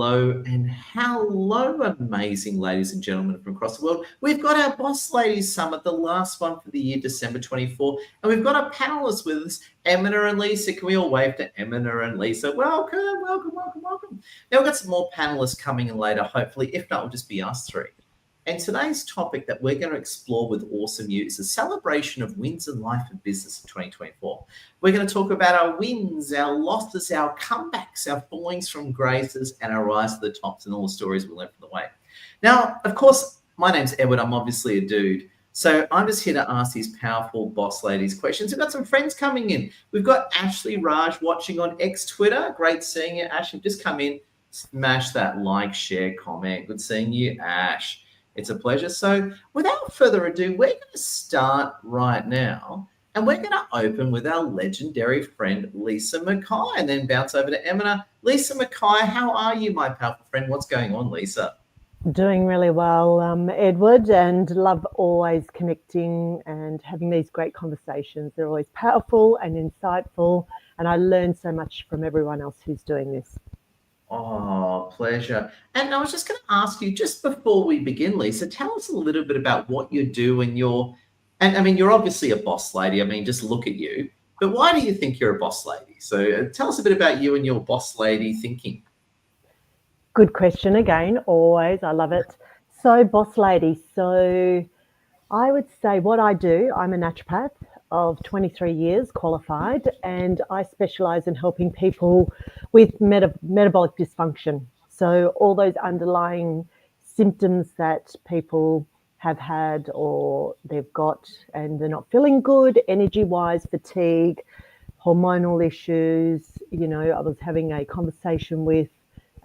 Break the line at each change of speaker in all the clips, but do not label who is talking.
hello, and hello, amazing ladies and gentlemen from across the world. We've got our Boss Ladies Summit, the last one for the year, December 24, and we've got our panelists with us, Emma and Lisa. Can we all wave to Emma and Lisa? Welcome, welcome, welcome, welcome. Now, we've got some more panelists coming in later, hopefully. If not, it'll just be us three. And today's topic that we're going to explore with Awesome You is a celebration of wins in life and business in 2024. We're going to talk about our wins, our losses, our comebacks, our fallings from graces, and our rise to the tops and all the stories we learned from the way. Now, of course, my name's Edward. I'm obviously a dude. So I'm just here to ask these powerful boss ladies questions. We've got some friends coming in. We've got Ashley Raj watching on X Twitter. Great seeing you, Ashley. Just come in, smash that like, share, comment. Good seeing you, Ash. It's a pleasure. So without further ado, we're going to start right now, and we're going to open with our legendary friend, Lisa Mackay, and then bounce over to Emma. Lisa Mackay, how are you, my powerful friend? What's going on, Lisa?
Doing really well, Edward, and love always connecting and having these great conversations. They're always powerful and insightful, and I learn so much from everyone else who's doing this.
Oh, pleasure. And I was just going to ask you, just before we begin, Lisa, tell us a little bit about what you do and I mean, you're obviously a boss lady. I mean, just look at you. But why do you think you're a boss lady? So tell us a bit about you and your boss lady thinking.
Good question again, always. I love it. So, boss lady, so I would say what I do, I'm a naturopath of 23 years qualified, and I specialize in helping people with metabolic dysfunction. So all those underlying symptoms that people have had or they've got and they're not feeling good, energy-wise, fatigue, hormonal issues. You know, I was having a conversation with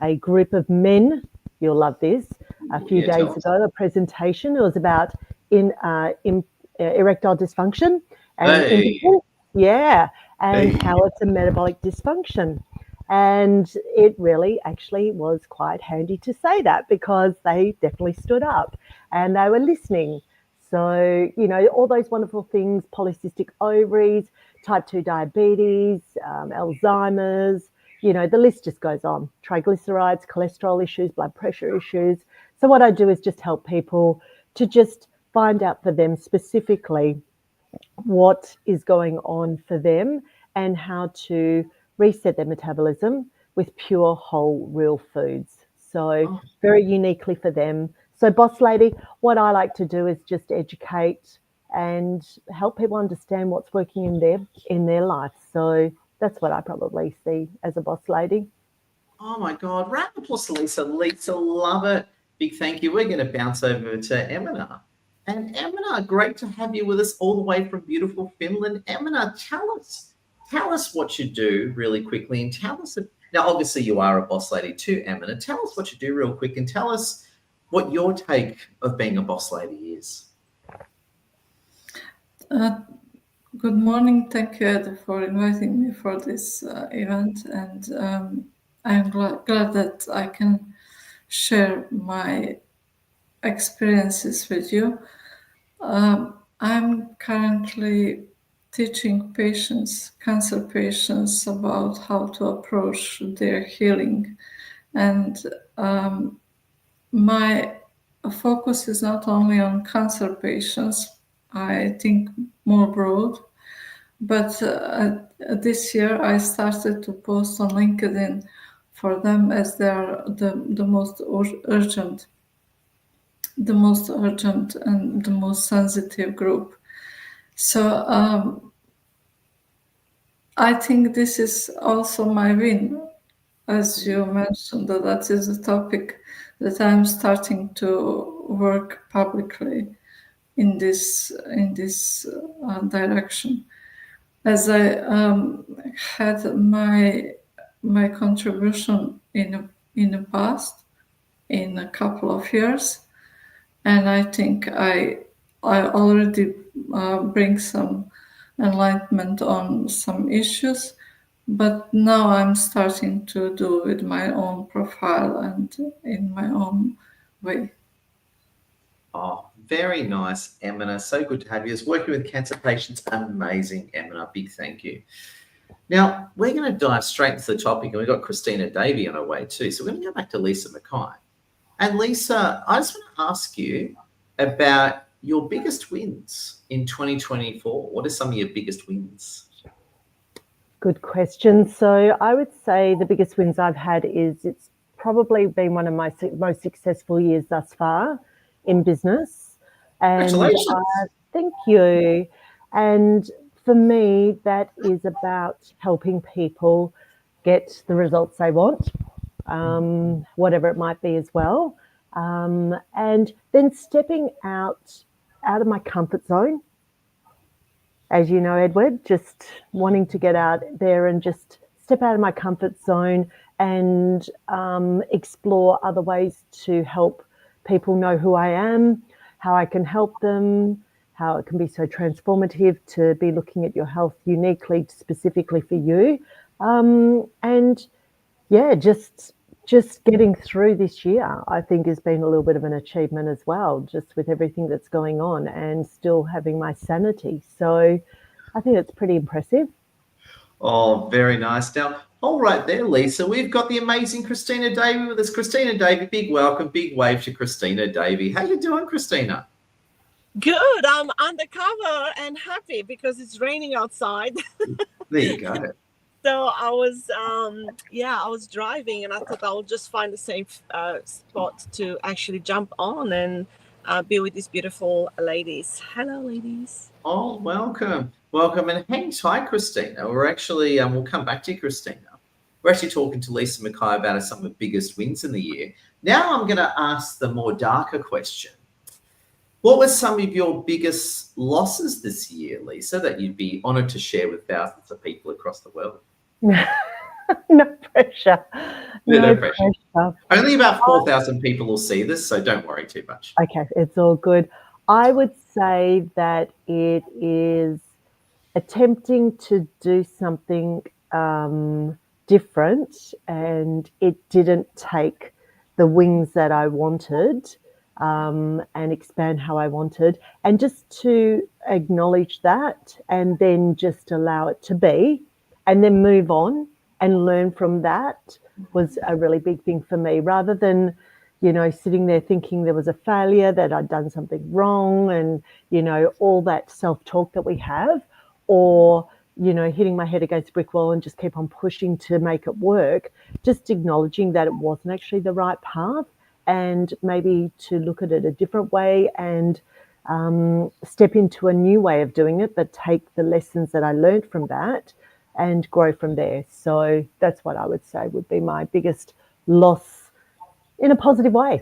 a group of men, you'll love this, a few days ago, a presentation. It was about erectile dysfunction and how it's a metabolic dysfunction. And it really actually was quite handy to say that, because they definitely stood up and they were listening. So, you know, all those wonderful things, polycystic ovaries, type 2 diabetes, Alzheimer's, you know, the list just goes on. Triglycerides, cholesterol issues, blood pressure issues. So what I do is just help people to just find out for them specifically what is going on for them and how to reset their metabolism with pure, whole, real foods. So very uniquely for them. So boss lady, what I like to do is just educate and help people understand what's working in their life. So that's what I probably see as a boss lady.
Oh my God. Round of applause to Lisa. Lisa, love it. Big thank you. We're going to bounce over to Emma. And Emma, great to have you with us all the way from beautiful Finland. Emma, tell us what you do really quickly, and tell us, now obviously you are a boss lady too, Emma. Tell us what you do real quick and tell us what your take of being a boss lady is.
Good morning. Thank you, Ed, for inviting me for this event. And I'm glad that I can share my experiences with you. I'm currently teaching cancer patients, about how to approach their healing. And my focus is not only on cancer patients, I think more broad. But this year I started to post on LinkedIn for them, as they are the most urgent and the most sensitive group. So I think this is also my win, as you mentioned, that is a topic that I'm starting to work publicly in this direction. As I had my contribution in the past, in a couple of years, and I think I already bring some enlightenment on some issues, but now I'm starting to do with my own profile and in my own way.
Oh, very nice, Emma. So good to have you. As working with cancer patients, amazing, Emma. Big thank you. Now, we're going to dive straight into the topic, and we've got Christina Davey on our way too. So we're going to go back to Lisa Mackay. And Lisa, I just want to ask you about your biggest wins in 2024. What are some of your biggest wins?
Good question. So I would say the biggest wins I've had is it's probably been one of my most successful years thus far in business. And
Congratulations.
Thank you. And for me, that is about helping people get the results they want, whatever it might be as well. And then stepping out of my comfort zone. As you know, Edward, just wanting to get out there and just step out of my comfort zone and explore other ways to help people know who I am, how I can help them, how it can be so transformative to be looking at your health uniquely, specifically for you. And yeah, just getting through this year, I think, has been a little bit of an achievement as well, just with everything that's going on and still having my sanity. So I think it's pretty impressive.
Oh, very nice. Now, all right there, Lisa, we've got the amazing Christina Davey with us. Christina Davey, big welcome, big wave to Christina Davey. How you doing, Christina?
Good. I'm undercover and happy because it's raining outside.
There you go.
So I was driving and I thought I would just find a safe spot to actually jump on and be with these beautiful ladies. Hello, ladies.
Oh, welcome. Welcome. And hang tight, Christina. We're actually, we'll come back to you, Christina. We're actually talking to Lisa Mackay about some of the biggest wins in the year. Now I'm going to ask the more darker question. What were some of your biggest losses this year, Lisa, that you'd be honoured to share with thousands of people across the world?
No pressure.
No pressure. Only about 4,000 people will see this, so don't worry too much.
Okay, it's all good. I would say that it is attempting to do something different, and it didn't take the wings that I wanted and expand how I wanted, and just to acknowledge that and then just allow it to be and then move on and learn from that was a really big thing for me, rather than, you know, sitting there thinking there was a failure, that I'd done something wrong, and, you know, all that self-talk that we have, or, you know, hitting my head against a brick wall and just keep on pushing to make it work. Just acknowledging that it wasn't actually the right path, and maybe to look at it a different way and step into a new way of doing it, but take the lessons that I learned from that and grow from there. So that's what I would say would be my biggest loss in a positive way.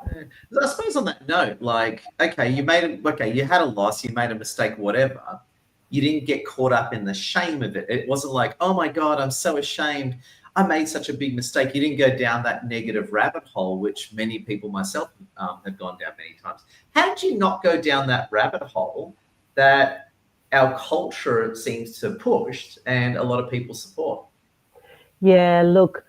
I suppose on that note, like, okay, you had a loss, you made a mistake, whatever. You didn't get caught up in the shame of it. It wasn't like, oh my God, I'm so ashamed, I made such a big mistake. You didn't go down that negative rabbit hole, which many people, myself, have gone down many times. How did you not go down that rabbit hole that our culture seems to push and a lot of people support?
Yeah, look,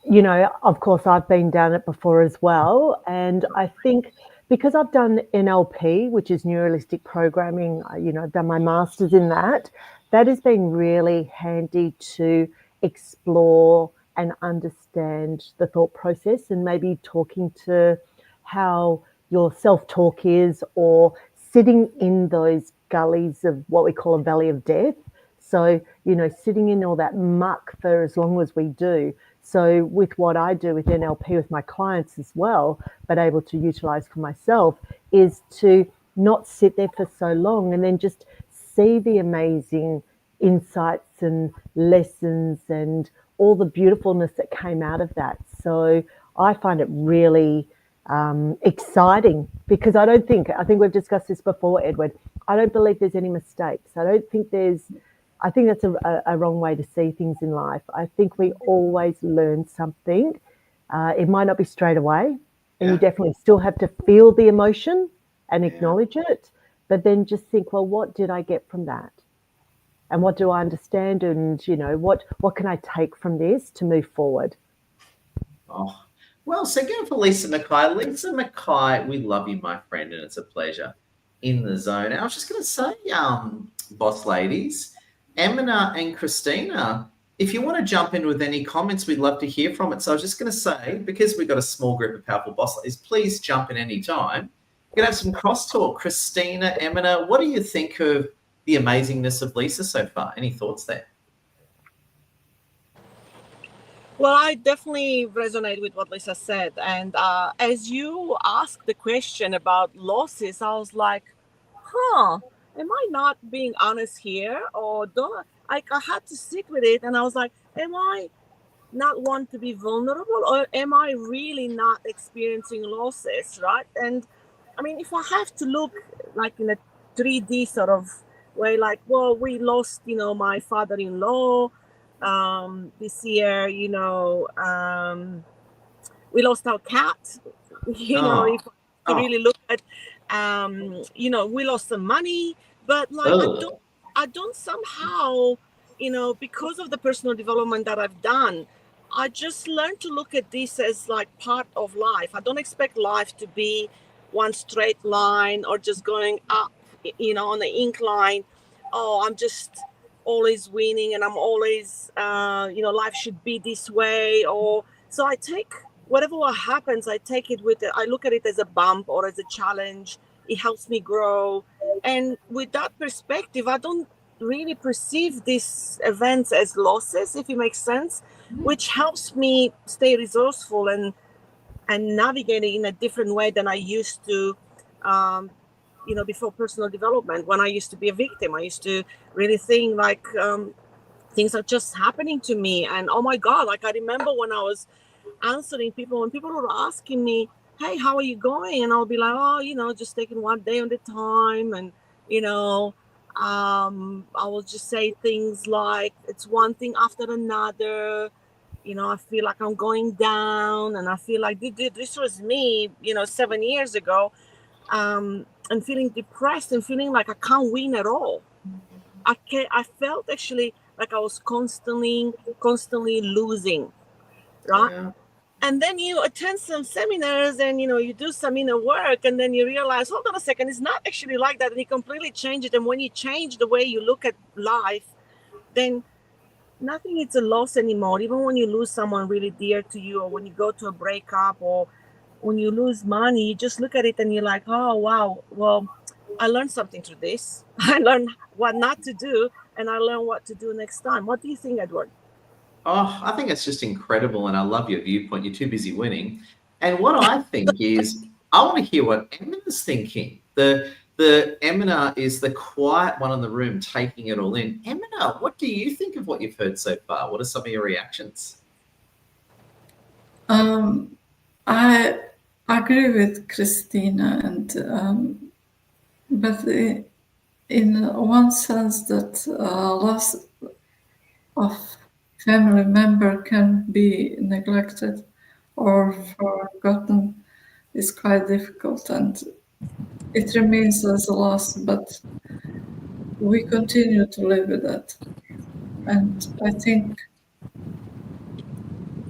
you know, of course, I've been down it before as well. And I think because I've done NLP, which is neuro-linguistic programming, you know, I've done my master's in that, that has been really handy to explore and understand the thought process, and maybe talking to how your self-talk is, or sitting in those gullies of what we call a valley of death. So, you know, sitting in all that muck for as long as we do. So with what I do with NLP with my clients as well, but able to utilize for myself, is to not sit there for so long and then just see the amazing insights and lessons and all the beautifulness that came out of that. So I find it really exciting, because I think we've discussed this before, Edward, I don't believe there's any mistakes. I think that's a wrong way to see things in life. I think we always learn something. It might not be straight away, and you definitely still have to feel the emotion and acknowledge it, but then just think, well, what did I get from that? And what do I understand? And, you know, what can I take from this to move forward?
Oh, well, so going for Lisa Mackay. Lisa Mackay, we love you, my friend, and it's a pleasure in the zone. I was just going to say, boss ladies, Emina and Christina, if you want to jump in with any comments, we'd love to hear from it. So I was just going to say, because we've got a small group of powerful boss ladies, please jump in any time. We're going to have some crosstalk. Christina, Emina, what do you think of the amazingness of Lisa so far? Any thoughts there?
Well, I definitely resonate with what Lisa said. And as you asked the question about losses, I was like, am I not being honest here? Or don't I had to sit with it, and I was like, am I not want to be vulnerable, or am I really not experiencing losses, right? And I mean, if I have to look like in a 3D sort of way, like, well, we lost, my father-in-law this year, we lost our cat, if you really look at, we lost some money, but like, I don't somehow, because of the personal development that I've done, I just learned to look at this as like part of life. I don't expect life to be one straight line or just going up, on the incline. Oh, I'm just always winning and I'm always, life should be this way. Or so I take whatever happens, I take it with it. I look at it as a bump or as a challenge. It helps me grow. And with that perspective, I don't really perceive these events as losses, if it makes sense, which helps me stay resourceful and navigate it in a different way than I used to, before personal development. When I used to be a victim, I used to really think like things are just happening to me. And oh my God, like I remember when I was answering people, when people were asking me, hey, how are you going? And I'll be like, oh, just taking one day at a time. And, I will just say things like, it's one thing after another. I feel like I'm going down, and I feel like this was me, 7 years ago, and feeling depressed and feeling like I can't win at all. I felt actually like I was constantly losing, right? Yeah. And then you attend some seminars and, you do some inner work, and then you realize, hold on a second, it's not actually like that. And you completely change it. And when you change the way you look at life, then nothing is a loss anymore. Even when you lose someone really dear to you, or when you go to a breakup, or when you lose money, you just look at it and you're like, oh, wow, well, I learned something through this. I learned what not to do, and I learned what to do next time. What do you think, Edward?
Oh, I think it's just incredible, and I love your viewpoint. You're too busy winning. And what I think is, I want to hear what Emina's thinking. The Emina is the quiet one in the room, taking it all in. Emina, what do you think of what you've heard so far? What are some of your reactions?
I agree with Christina, and but in one sense that loss of family member can be neglected or forgotten is quite difficult, and it remains as a loss, but we continue to live with it. And I think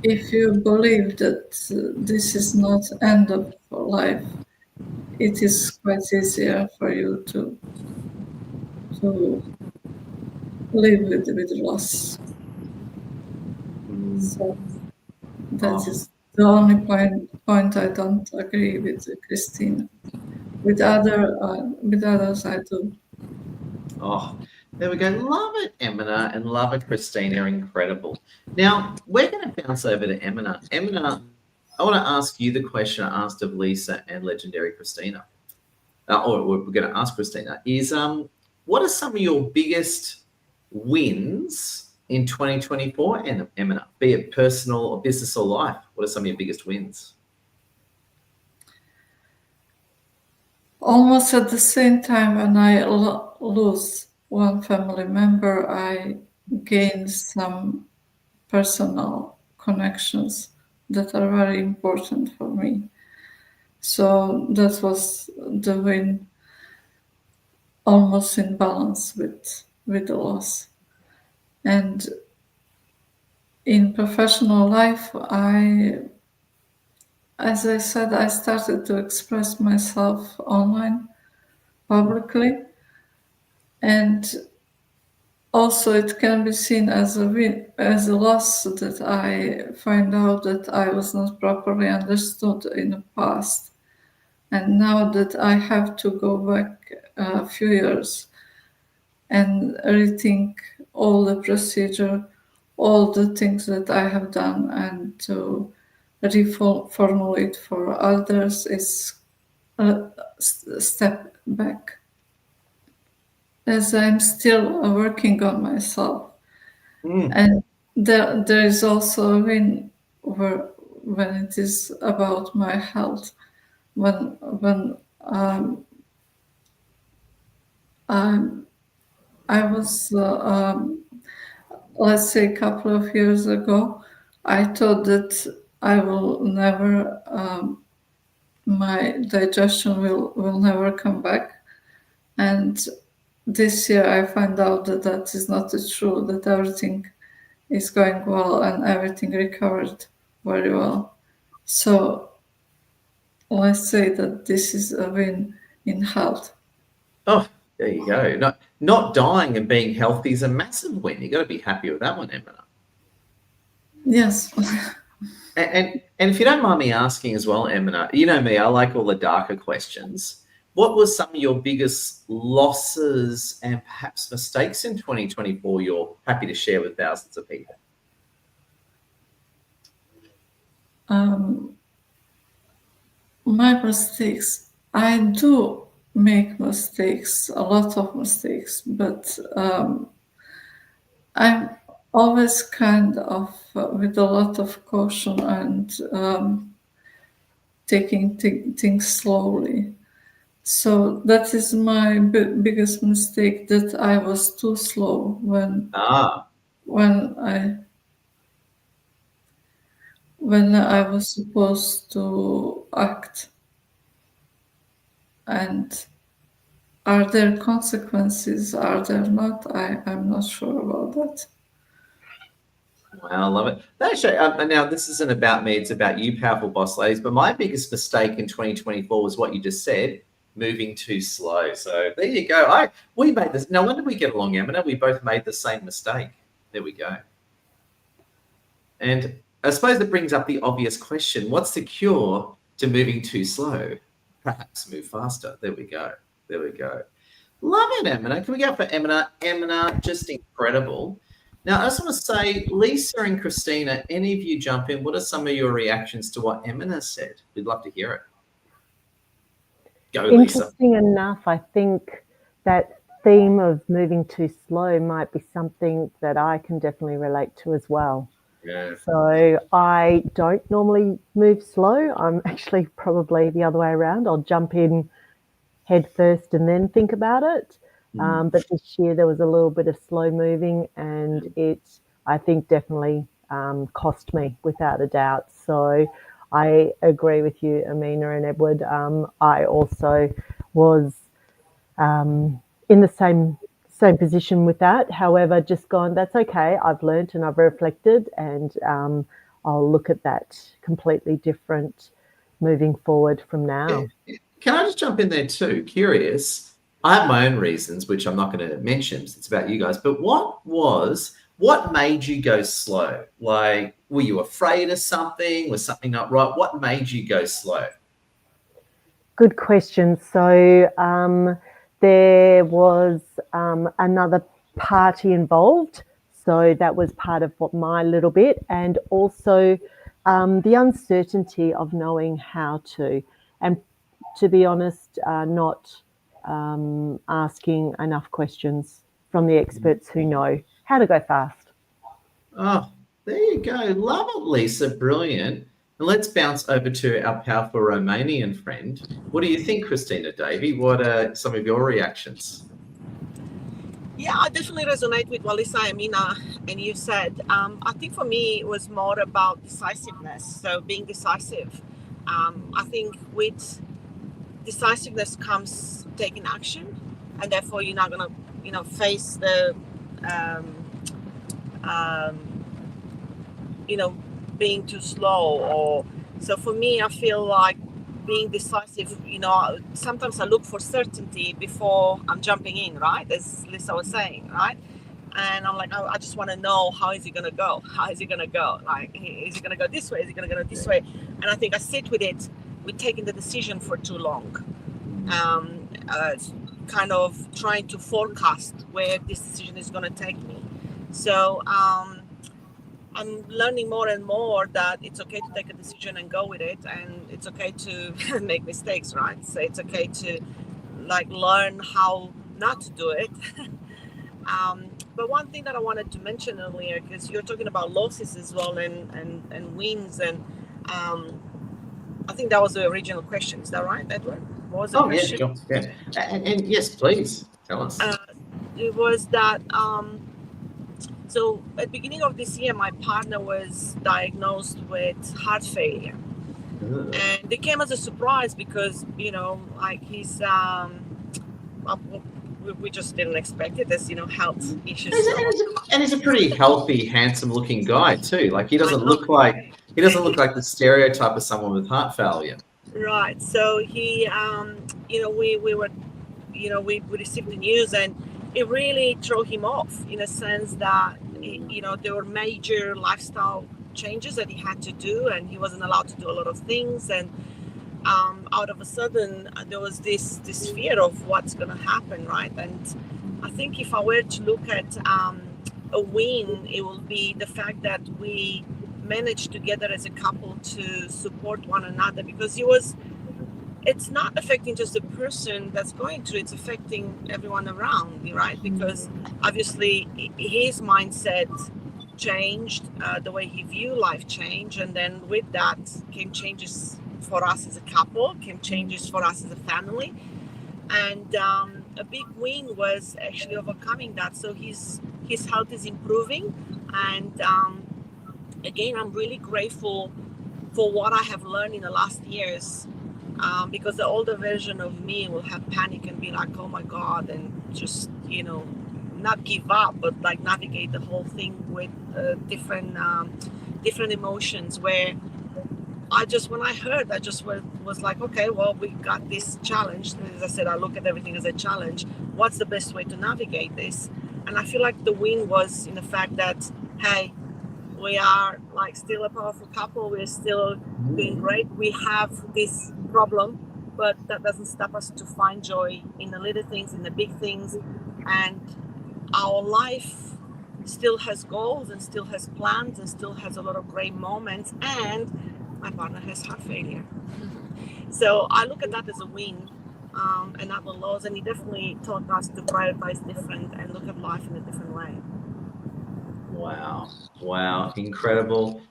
if you believe that this is not end of life, it is quite easier for you to live with loss. So that is the only point I don't agree with Christina. With others, I do.
Oh, there we go. Love it, Emina, and love it, Christina. Incredible. Now, we're going to bounce over to Emina. Emina, I want to ask you the question I asked of Lisa and legendary Christina. Or we're going to ask Christina, is what are some of your biggest wins in 2024, Emina, be it personal or business or life? What are some of your biggest wins?
Almost at the same time, when I lose one family member, I gain some personal connections that are very important for me. So that was the win, almost in balance with the loss. And in professional life, as I said, I started to express myself online publicly, and also it can be seen as a win, as a loss, that I find out that I was not properly understood in the past. And now that I have to go back a few years and rethink all the procedure, all the things that I have done, and to reformulate for others is a step back, as I'm still working on myself. And there is also a win when it is about my health. When I was, let's say, a couple of years ago, I thought that I will never, my digestion will never come back. And this year I find out that that is not true, that everything is going well and everything recovered very well. So let's say that this is a win in health.
Oh, there you go. Not dying and being healthy is a massive win. You got to be happy with that one, Emma.
Yes.
And if you don't mind me asking as well, Emma, you know me, I like all the darker questions. What were some of your biggest losses and perhaps mistakes in 2024 you're happy to share with thousands of people?
My mistakes. I do make mistakes, a lot of mistakes, but I'm always kind of with a lot of caution and taking things slowly. So that is my biggest mistake, that I was too slow when I was supposed to act. And are there consequences? Are there not? I'm not sure about that.
Wow, I love it. Actually, now this isn't about me, it's about you, powerful boss ladies. But my biggest mistake in 2024 was what you just said, moving too slow. So there you go. We made this. No wonder we get along, Emma. We both made the same mistake. There we go. And I suppose that brings up the obvious question: what's the cure to moving too slow? Perhaps move faster. There we go. There we go. Love it, Emma. Can we go for Emma? Emma, just incredible. Now, I just want to say, Lisa and Christina, any of you jump in. What are some of your reactions to what Emma said? We'd love to hear it. Go, Lisa.
Interesting enough, I think that theme of moving too slow might be something that I can definitely relate to as well.
Yeah.
So I don't normally move slow. I'm actually probably the other way around. I'll jump in head first and then think about it. But this year there was a little bit of slow moving, and it, I think, definitely cost me without a doubt. So I agree with you, Amina and Edward. I also was in the same position with that. However, just gone, that's okay. I've learned and I've reflected, and I'll look at that completely different moving forward from now.
Yeah. Can I just jump in there too? Curious. I have my own reasons, which I'm not going to mention. It's about you guys. But what made you go slow? Like, were you afraid of something? Was something not right? What made you go slow?
Good question. So there was another party involved. So that was part of what my little bit, and also the uncertainty of knowing how to, and to be honest, not asking enough questions from the experts who know how to go fast.
Oh, there you go. Love it, Lisa. Brilliant. And let's bounce over to our powerful Romanian friend. What do you think, Christina Davey? What are some of your reactions?
Yeah, I definitely resonate with what Lisa, Amina, and you said. I think for me it was more about decisiveness. So being decisive. I think with decisiveness comes taking action, and therefore you're not gonna, face the, being too slow. Or so for me, I feel like being decisive. Sometimes I look for certainty before I'm jumping in, right? As Lisa was saying, right? And I'm like, I just want to know, how is it gonna go? How is it gonna go? Like, is it gonna go this way? Is it gonna go this way? And I think I sit with it, with taking the decision for too long, kind of trying to forecast where this decision is gonna take me. So I'm learning more and more that it's okay to take a decision and go with it, and it's okay to make mistakes, right? So it's okay to like learn how not to do it. But one thing that I wanted to mention earlier, because you're talking about losses as well, and wins, and I think that was the original question. Is that right, Edward? What was the question?
Yeah, sure. Yeah. And yes, please tell us.
It was that so at the beginning of this year, my partner was diagnosed with heart failure.
Ugh.
And it came as a surprise because, like he's we just didn't expect it. There's health issues.
And he's a pretty healthy, handsome-looking guy too. Like he doesn't look like the stereotype of someone with heart failure.
Right. So he, we were, we received the news, and it really threw him off in a sense that, there were major lifestyle changes that he had to do, and he wasn't allowed to do a lot of things, and out of a sudden there was this fear of what's going to happen, right? And I think if I were to look at a win, it will be the fact that we managed together as a couple to support one another, because it's not affecting just the person that's going through, it's affecting everyone around, right? Because obviously his mindset changed, the way he viewed life changed, and then with that came changes for us as a couple, came changes for us as a family. And a big win was actually overcoming that. So his health is improving, and again, I'm really grateful for what I have learned in the last years, because the older version of me will have panic and be like, oh my God, and just, not give up, but like navigate the whole thing with different emotions, where when I heard, I just was like, okay, well, we got this challenge. As I said, I look at everything as a challenge. What's the best way to navigate this? And I feel like the win was in the fact that, hey, we are like still a powerful couple. We're still doing great. We have this problem, but that doesn't stop us to find joy in the little things, in the big things. And our life still has goals and still has plans and still has a lot of great moments. And my partner has heart failure. So I look at that as a win, and not the loss. And he definitely taught us to prioritize different and look at life in a different way.
Wow, incredible.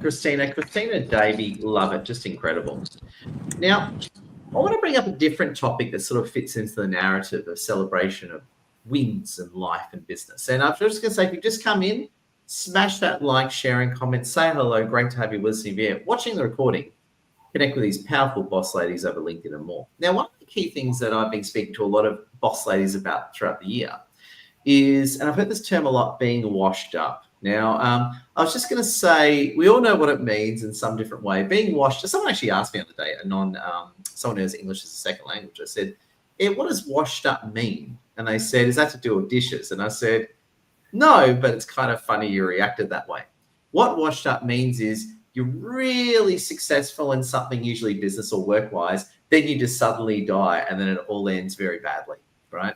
Christina Davey, love it, just incredible. Now, I want to bring up a different topic that sort of fits into the narrative of celebration of wins in life and business. And I'm just going to say, if you just come in, smash that like, share, and comment, say hello. Great to have you listening here, watching the recording. Connect with these powerful boss ladies over LinkedIn and more. Now, one of the key things that I've been speaking to a lot of boss ladies about throughout the year is, and I've heard this term a lot, being washed up. Now, I was just going to say, we all know what it means in some different way. Being washed, someone actually asked me the other day, someone who has English as a second language, I said, what does washed up mean? And they said, is that to do with dishes? And I said, no, but it's kind of funny you reacted that way. What washed up means is you're really successful in something, usually business or work-wise, then you just suddenly die, and then it all ends very badly, right?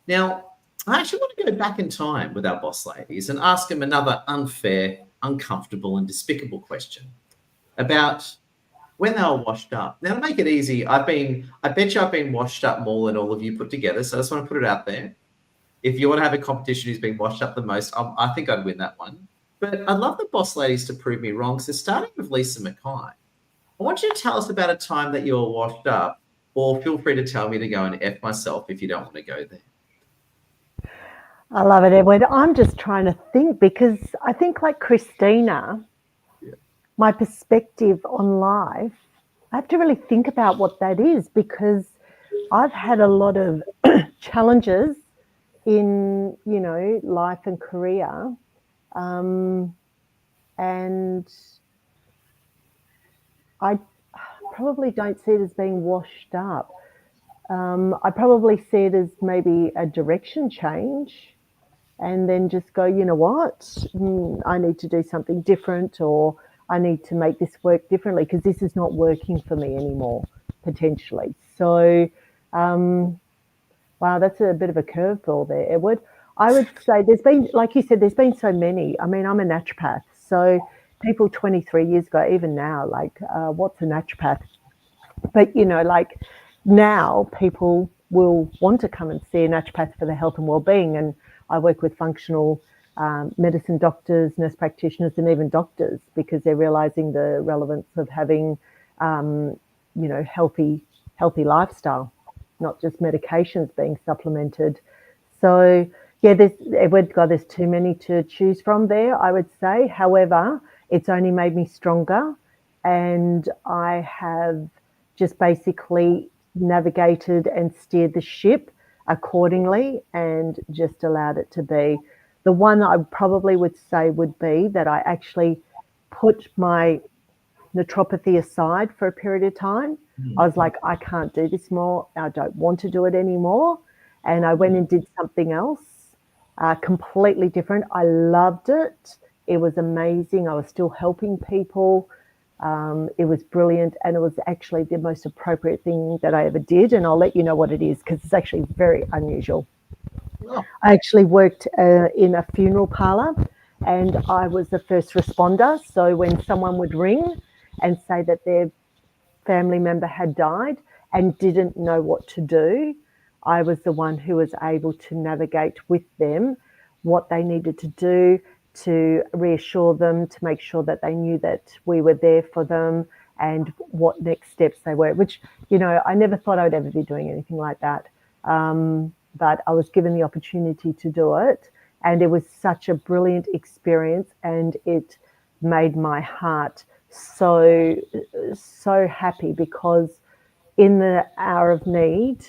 Now, I actually want to go back in time with our boss ladies and ask them another unfair, uncomfortable, and despicable question about when they were washed up. Now, to make it easy, I bet you I've been washed up more than all of you put together, so I just want to put it out there. If you want to have a competition who's been washed up the most, I think I'd win that one. But I'd love the boss ladies to prove me wrong. So starting with Lisa Mackay, I want you to tell us about a time that you were washed up, or feel free to tell me to go and F myself if you don't want to go there.
I love it, Edward. I'm just trying to think, because I think like Christina, my perspective on life, I have to really think about what that is, because I've had a lot of challenges in, life and career. And I probably don't see it as being washed up. I probably see it as maybe a direction change. and then just go, you know what, I need to do something different, or I need to make this work differently because this is not working for me anymore, potentially. So, wow, that's a bit of a curveball there, Edward. I would say there's been, like you said, there's been so many. I mean, I'm a naturopath, so people 23 years ago, even now, like, what's a naturopath? But, you know, like now people will want to come and see a naturopath for their health and well-being. And I work with functional medicine doctors, nurse practitioners, and even doctors, because they're realizing the relevance of having, you know, healthy lifestyle, not just medications being supplemented. So, yeah, there's too many to choose from there, I would say. However, it's only made me stronger, and I have just basically navigated and steered the ship accordingly and just allowed it to be. The one that I probably would say would be that I actually put my naturopathy aside for a period of time. I was like, I can't do this more. I don't want to do it anymore. And I went and did something else, completely different. I loved it. It was amazing. I was still helping people. It was brilliant, and it was actually the most appropriate thing that I ever did. And I'll let you know what it is, because it's actually very unusual.
Oh.
I actually worked in a funeral parlor, and I was the first responder. So when someone would ring and say that their family member had died and didn't know what to do, I was the one who was able to navigate with them what they needed to do, to reassure them, to make sure that they knew that we were there for them and what next steps they were, which, you know, I never thought I would ever be doing anything like that. But I was given the opportunity to do it, and it was such a brilliant experience, and it made my heart so happy, because in the hour of need,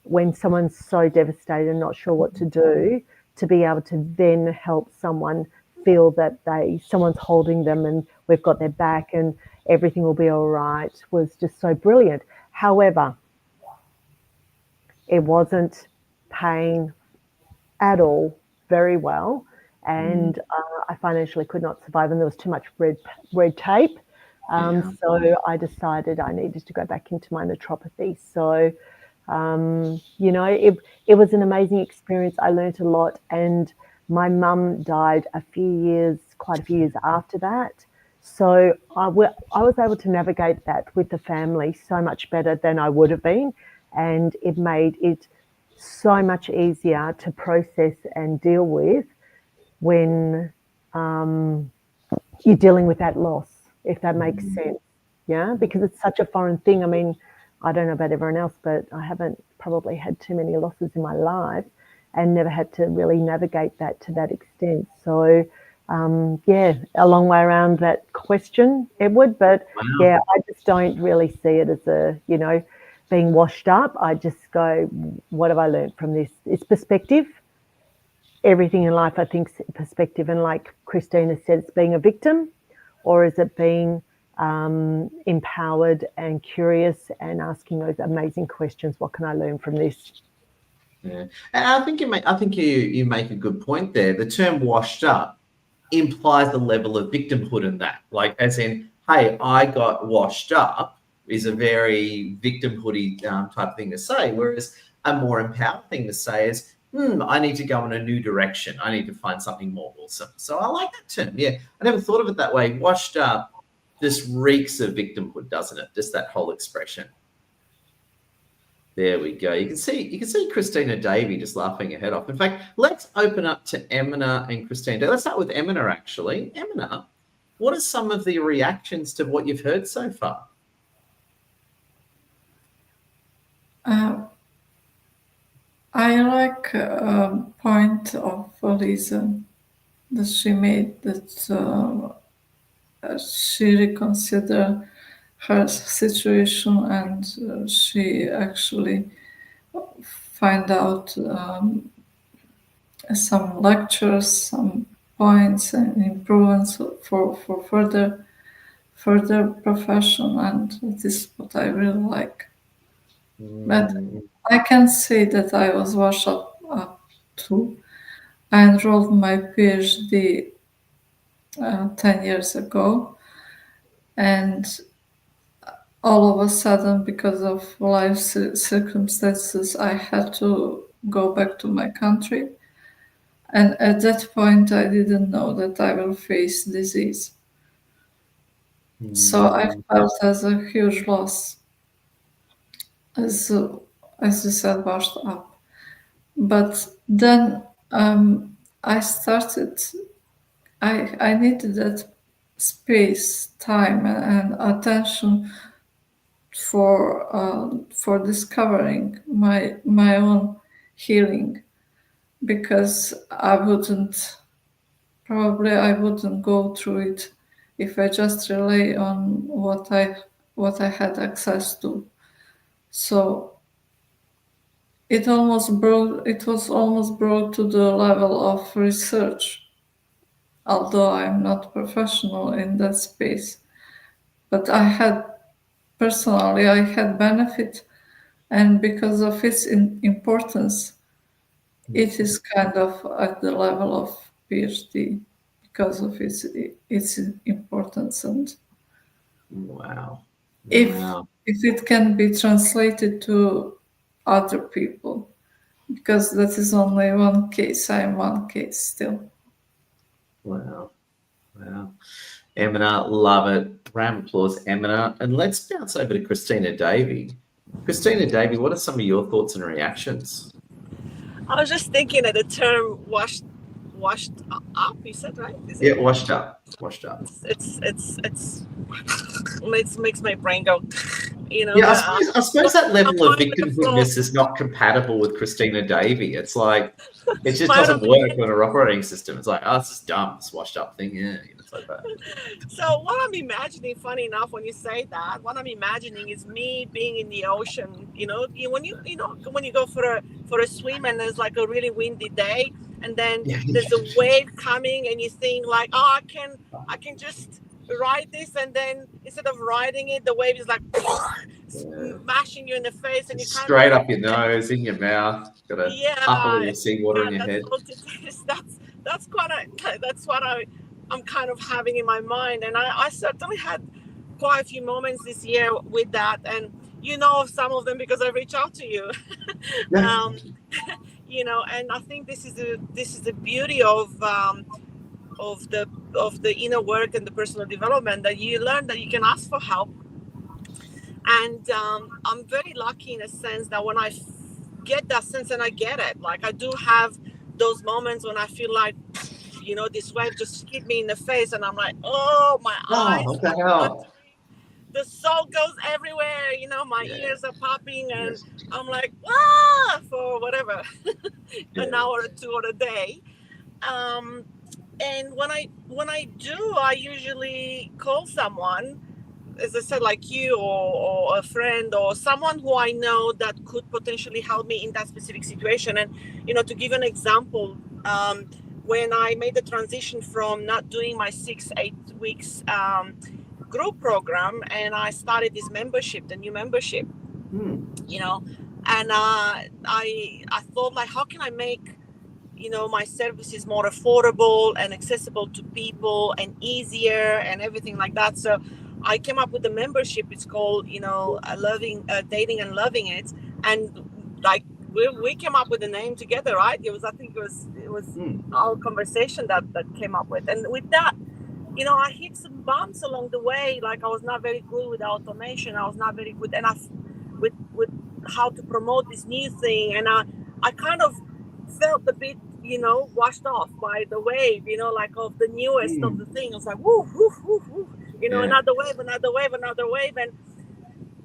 when someone's so devastated and not sure what to do, to be able to then help someone feel that someone's holding them and we've got their back and everything will be all right, was just so brilliant. However, it wasn't paying at all very well, and I financially could not survive, and there was too much red tape. So I decided I needed to go back into my naturopathy. So, you know, it was an amazing experience. I learned a lot, and my mum died quite a few years after that. So I was able to navigate that with the family so much better than I would have been, and it made it so much easier to process and deal with when you're dealing with that loss, if that makes sense. Yeah, because it's such a foreign thing. I mean, I don't know about everyone else, but I haven't probably had too many losses in my life and never had to really navigate that to that extent. So, yeah, a long way around that question, Edward, but yeah, I just don't really see it as a, you know, being washed up. I just go, what have I learned from this? It's perspective. Everything in life, I think, is perspective. And like Christina said, it's being a victim, or is it being empowered and curious and asking those amazing questions? What can I learn from this?
Yeah, and I think you make a good point there. The term "washed up" implies the level of victimhood in that, like as in, "Hey, I got washed up," is a very victimhoody type of thing to say. Whereas a more empowered thing to say is, I need to go in a new direction. I need to find something more awesome. So I like that term. Yeah, I never thought of it that way. Washed up just reeks of victimhood, doesn't it? Just that whole expression. There we go. You can see Christina Davey just laughing her head off. In fact, let's open up to Emina and Christina. Let's start with Emina, actually. Emina, what are some of the reactions to what you've heard so far?
I like a point of Lisa that she made, that she reconsidered her situation, and she actually find out some lectures, some points and improvements for further profession, and this is what I really like. But I can say that I was washed up too. I enrolled my PhD 10 years ago, and all of a sudden, because of life circumstances, I had to go back to my country. And at that point, I didn't know that I will face disease. So I felt as a huge loss, as you said, washed up. But then I started. I needed that space, time, and attention for discovering my own healing, because I wouldn't go through it if I just rely on what I had access to. So it was almost brought to the level of research, although I'm not professional in that space. But I had benefit, and because of its importance, it is kind of at the level of PhD because of its importance. And
Wow.
if it can be translated to other people, because that is only one case, I am one case still.
Wow. Emina, love it. Round of applause, Emina. And let's bounce over to Christina Davey. Christina Davey, what are some of your thoughts and reactions?
I was just thinking that the term washed up, you said, right?
Washed up.
It makes my brain go,
I suppose that level of victimhoodness is not compatible with Christina Davey. It's like, it just doesn't work on our operating system. It's like, it's just dumb, this washed up thing. Yeah, it's like that.
So what I'm imagining, funny enough, when you say that, what I'm imagining is me being in the ocean. When you go for a swim and there's like a really windy day, and then there's a wave coming, and you think like, I can just ride this, and then instead of riding it, the wave is like smashing you in the face, and you
straight up your nose, in your mouth, got a puffle of seawater in your head.
That's what I'm kind of having in my mind, and I certainly had quite a few moments this year with that, and of some of them because I reach out to you. And I think this is the beauty of the inner work and the personal development, that you learn that you can ask for help. And I'm very lucky in a sense that when I get that sense, and I get it, like I do have those moments when I feel like, this wave just hit me in the face, and I'm like, my eyes,
what the hell?
The salt goes everywhere, my ears are popping, and I'm like, for whatever, an hour or two or a day. And when I do, I usually call someone, as I said, like you or a friend or someone who I know that could potentially help me in that specific situation. And, to give an example, when I made the transition from not doing my 6-8 weeks group program, and I started this membership, the new membership, and I thought, like, how can I make my services more affordable and accessible to people and easier and everything like that. So I came up with the membership. It's called, Dating and Loving It. And like, we came up with the name together, right? I think it was our conversation that came up with. And with that, I hit some bumps along the way. Like, I was not very good with automation. I was not very good enough with how to promote this new thing. And I kind of felt a bit, washed off by the wave, like of the newest of the thing. I was like, woo, woo, woo, woo, another wave.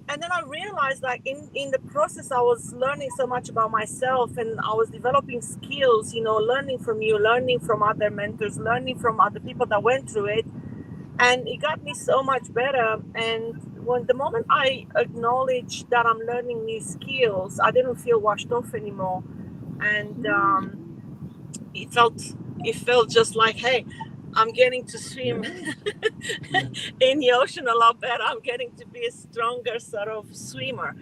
And then I realized that in the process, I was learning so much about myself, and I was developing skills, learning from you, learning from other mentors, learning from other people that went through it. And it got me so much better. And when the moment I acknowledged that I'm learning new skills, I didn't feel washed off anymore. And it felt just like, hey, I'm getting to swim in the ocean a lot better. I'm getting to be a stronger sort of swimmer.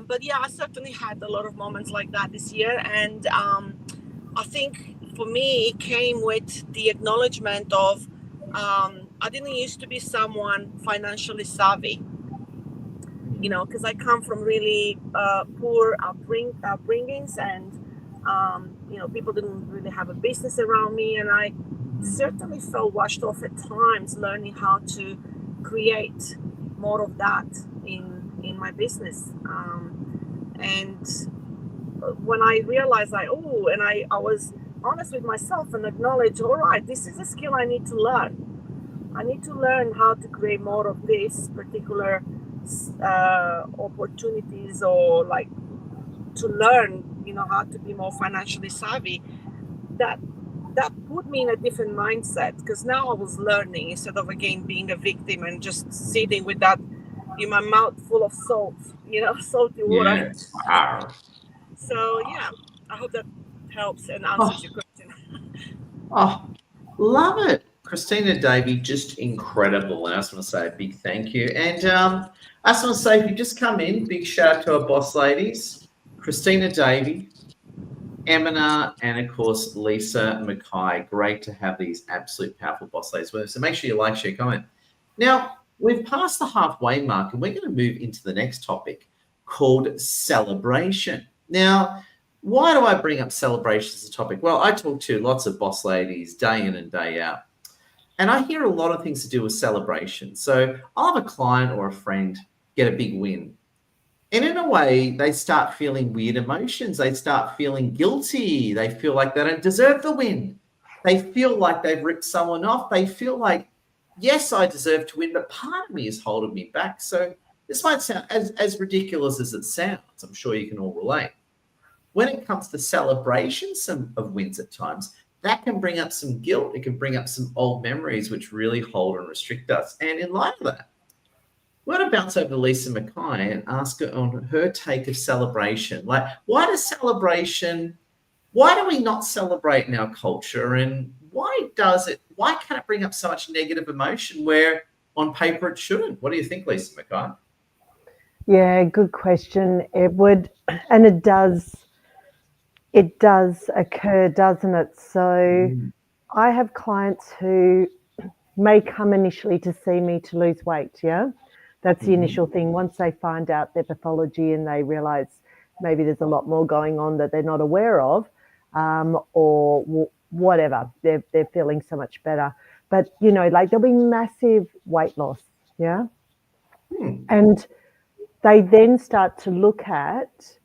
But yeah, I certainly had a lot of moments like that this year. And I think for me, it came with the acknowledgement of I didn't used to be someone financially savvy, you know, because I come from really poor upbringings, and you know, people didn't really have a business around me, and I certainly felt washed off at times learning how to create more of that in my business. And when I realized I was honest with myself and acknowledged, all right, this is a skill I need to learn. I need to learn how to create more of this particular opportunities, or like to learn, you know, how to be more financially savvy. That put me in a different mindset, because now I was learning instead of again being a victim and just sitting with that in my mouth full of salt, you know, salty water.
Wow.
So yeah, I hope that helps and answers your question.
Oh, love it. Christina Davey, just incredible. And I just want to say a big thank you. And I just want to say, if you just come in, big shout out to our boss ladies, Christina Davey, Emina, and of course, Lisa Mackay. Great to have these absolute powerful boss ladies with us. So make sure you like, share, comment. Now, we've passed the halfway mark, and we're going to move into the next topic called celebration. Now, why do I bring up celebration as a topic? Well, I talk to lots of boss ladies day in and day out, and I hear a lot of things to do with celebration. So I'll have a client or a friend get a big win, and in a way, they start feeling weird emotions. They start feeling guilty. They feel like they don't deserve the win. They feel like they've ripped someone off. They feel like, yes, I deserve to win, but part of me is holding me back. So this might sound as ridiculous as it sounds. I'm sure you can all relate. When it comes to celebrations of wins at times, that can bring up some guilt. It can bring up some old memories which really hold and restrict us. And in light of that, we're going to bounce over to Lisa Mackay and ask her on her take of celebration. Like, why do we not celebrate in our culture? And why can't it bring up so much negative emotion where on paper it shouldn't? What do you think, Lisa Mackay?
Yeah, good question, Edward. And it does occur, doesn't it? So I have clients who may come initially to see me to lose weight. Yeah, that's the initial thing. Once they find out their pathology and they realize maybe there's a lot more going on that they're not aware of, or whatever, they're feeling so much better. But, you know, like there'll be massive weight loss. Yeah. And they then start to look at,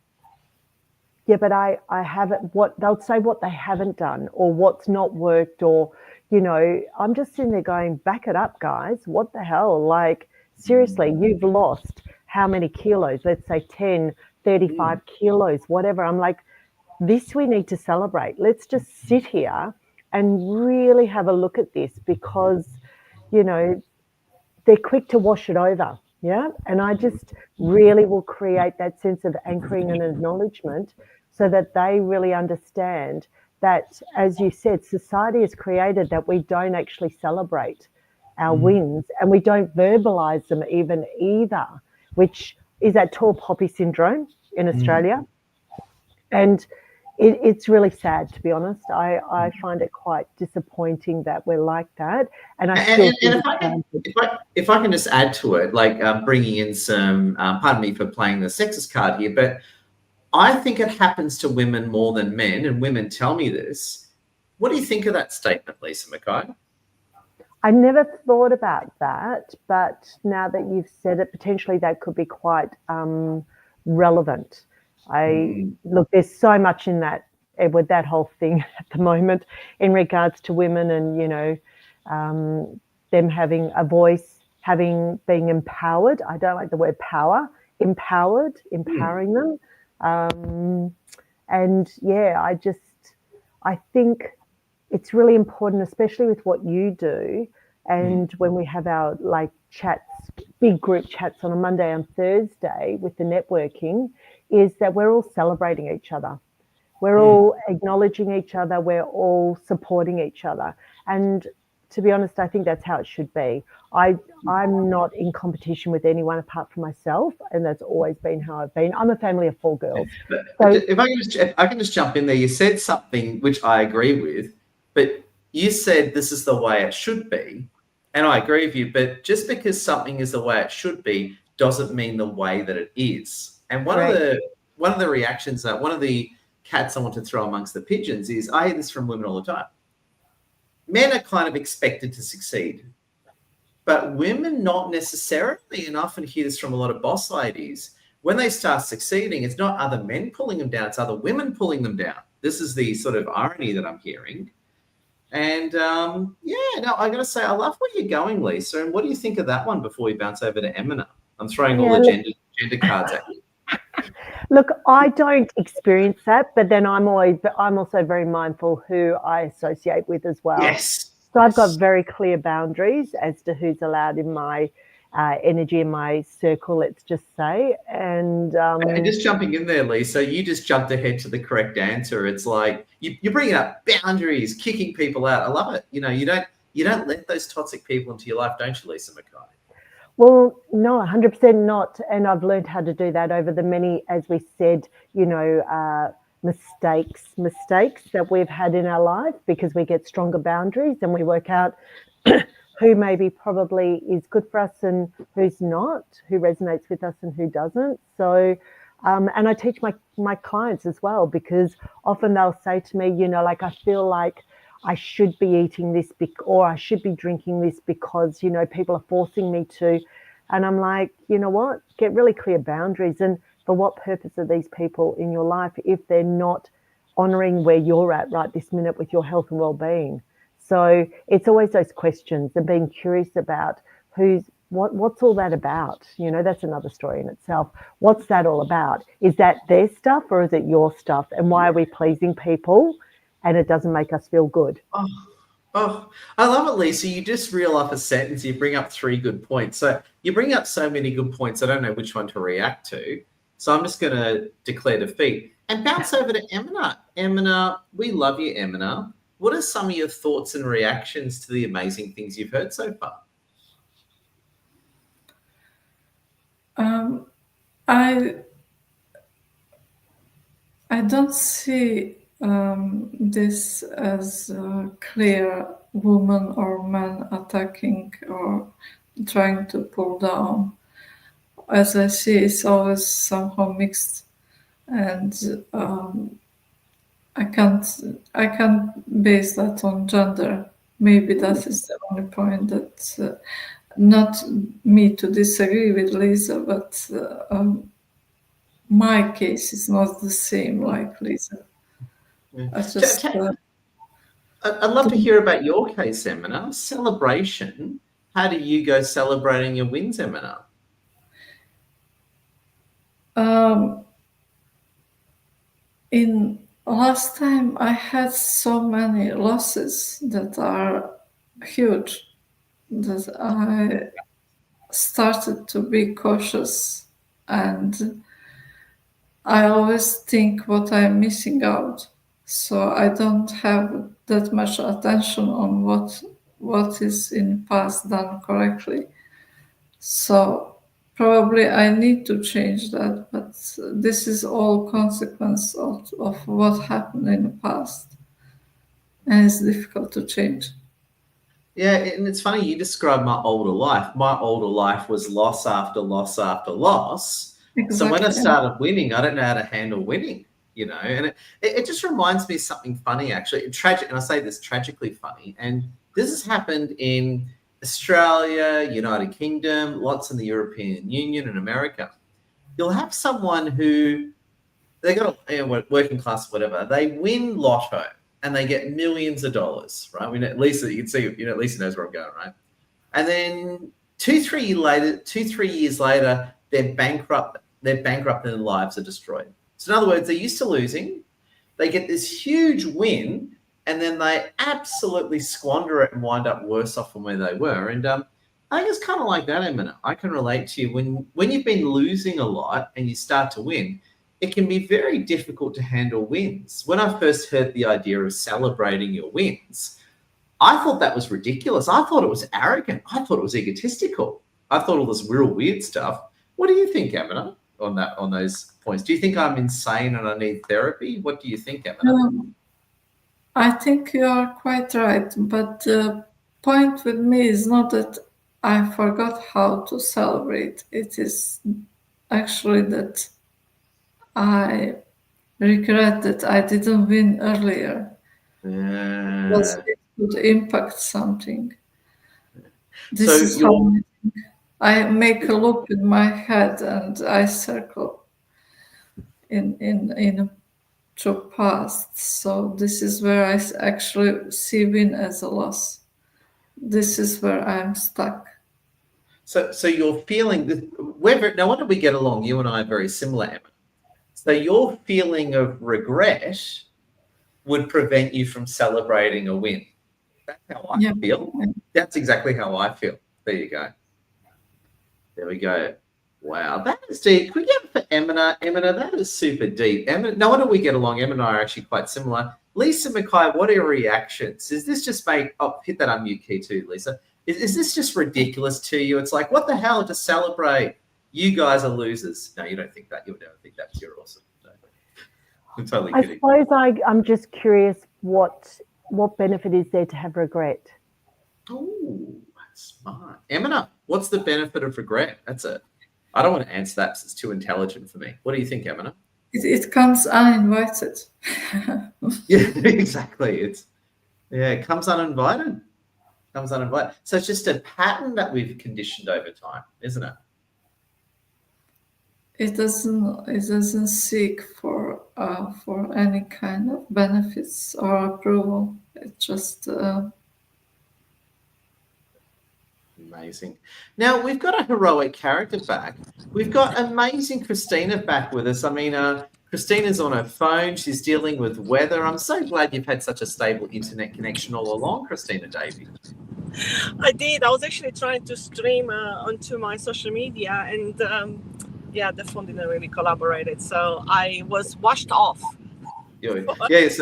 yeah, but I haven't, what they'll say, what they haven't done or what's not worked, or, you know, I'm just sitting there going, back it up, guys. What the hell? Like, seriously, you've lost how many kilos? Let's say 10, 35 kilos, whatever. I'm like, this we need to celebrate. Let's just sit here and really have a look at this, because, you know, they're quick to wash it over. Yeah. And I just really will create that sense of anchoring and acknowledgement so that they really understand that, as you said, society has created that we don't actually celebrate our wins, and we don't verbalize them either, which is that tall poppy syndrome in Australia. And it's really sad, to be honest. I find it quite disappointing that we're like that. And
if I can just add to it, like bringing in some, pardon me for playing the sexist card here, but I think it happens to women more than men, and women tell me this. What do you think of that statement, Lisa Mackay?
I never thought about that, but now that you've said it, potentially that could be quite relevant. Look, there's so much in that, Edward, that whole thing at the moment in regards to women and, you know, them having a voice, being empowered. I don't like the word power, empowering them. And yeah, I think it's really important, especially with what you do. And when we have our like chats, big group chats on a Monday and Thursday with the networking, is that we're all celebrating each other. We're all acknowledging each other. We're all supporting each other. And to be honest, I think that's how it should be. I'm not in competition with anyone apart from myself, and that's always been how I've been. I'm a family of 4 girls.
But if I can just jump in there, you said something which I agree with, but you said this is the way it should be, and I agree with you. But just because something is the way it should be doesn't mean the way that it is. And one of the reactions that one of the cats I want to throw amongst the pigeons is, I hear this from women all the time. Men are kind of expected to succeed, but women not necessarily. And I often hear this from a lot of boss ladies. When they start succeeding, it's not other men pulling them down, it's other women pulling them down. This is the sort of irony that I'm hearing. And I got to say, I love where you're going, Lisa. And what do you think of that one before we bounce over to Emina? I'm throwing all the gender cards at you.
Look, I don't experience that, but then I'm also very mindful who I associate with as well.
Yes.
So I've got very clear boundaries as to who's allowed in my energy, in my circle, let's just say. And
just jumping in there, Lisa, you just jumped ahead to the correct answer. It's like you're bringing up boundaries, kicking people out. I love it. You don't let those toxic people into your life, don't you, Lisa Mackay?
Well, no, 100% not. And I've learned how to do that over the many, as we said, mistakes that we've had in our life, because we get stronger boundaries and we work out who maybe probably is good for us and who's not, who resonates with us and who doesn't. So, and I teach my clients as well, because often they'll say to me, I feel like I should be eating this or I should be drinking this because, people are forcing me to. And I'm like, you know what? Get really clear boundaries. And for what purpose are these people in your life if they're not honouring where you're at right this minute with your health and well-being? So it's always those questions and being curious about what's all that about? That's another story in itself. What's that all about? Is that their stuff or is it your stuff? And why are we pleasing people? And it doesn't make us feel good.
Oh, I love it, Lisa. You just reel off a sentence. You bring up 3 good points. So you bring up so many good points. I don't know which one to react to. So I'm just going to declare defeat and bounce over to Emina. Emina, we love you, Emina. What are some of your thoughts and reactions to the amazing things you've heard so far?
I don't see this as a clear woman or man attacking or trying to pull down. As I see, it's always somehow mixed, and I can't base that on gender. Maybe that is the only point that not me to disagree with Lisa, but my case is not the same like Lisa.
Yeah. I'd love to hear about your case, Emina. Celebration. How do you go celebrating your wins, Emina?
In last time, I had so many losses that are huge that I started to be cautious, and I always think what I'm missing out. So I don't have that much attention on what is in past done correctly. So probably I need to change that, but this is all consequence of what happened in the past, and it's difficult to change.
Yeah, and it's funny, you described my older life. My older life was loss after loss after loss. Exactly. So when I started winning, I don't know how to handle winning, and it just reminds me of something funny, actually, tragic, and I say this tragically funny, and this has happened in Australia, United Kingdom, lots in the European Union and America. You'll have someone who, they got working class, whatever, they win lotto and they get millions of dollars, right? Lisa, you can see, Lisa knows where I'm going, right? And then 2-3 years later, they're bankrupt and their lives are destroyed. So in other words, they're used to losing, they get this huge win, and then they absolutely squander it and wind up worse off from where they were. And I think it's kind of like that, Emina. I can relate to you. When you've been losing a lot and you start to win, it can be very difficult to handle wins. When I first heard the idea of celebrating your wins, I thought that was ridiculous. I thought it was arrogant. I thought it was egotistical. I thought all this real weird stuff. What do you think, Emma, on those points? Do you think I'm insane and I need therapy? What do you think, Emma?
I think you are quite right, but the point with me is not that I forgot how to celebrate. It is actually that I regret that I didn't win earlier. Because it could impact something. This is how I make a loop in my head and I circle in to past. So this is where I actually see win as a loss. This is where I'm stuck.
So you're feeling that no wonder we get along. You and I are very similar, Emma. So your feeling of regret would prevent you from celebrating a win. That's how I feel. That's exactly how I feel. There you go. There we go. Wow, that is deep. Can we get it for Emma? Emma, that is super deep. Emma, no wonder we get along. Emma and I are actually quite similar. Lisa Mackay, what are your reactions? Is this just hit that unmute key too, Lisa. Is this just ridiculous to you? It's like, what the hell to celebrate? You guys are losers. No, you don't think that. You'll never think that. You're awesome. No. I'm totally kidding.
I suppose I'm just curious what benefit is there to have regret?
Oh, that's smart. Emma, what's the benefit of regret? I don't want to answer that because it's too intelligent for me. What do you think, Emma?
It comes uninvited.
Yeah, exactly. It comes uninvited. So it's just a pattern that we've conditioned over time, isn't it?
It doesn't seek for any kind of benefits or approval. It just
amazing. Now we've got a heroic character back. We've got amazing Christina back with us. I mean, Christina's on her phone. She's dealing with weather. I'm so glad you've had such a stable internet connection all along, Christina Davey.
I did. I was actually trying to stream onto my social media, and the phone didn't really collaborate. So I was washed off.
Because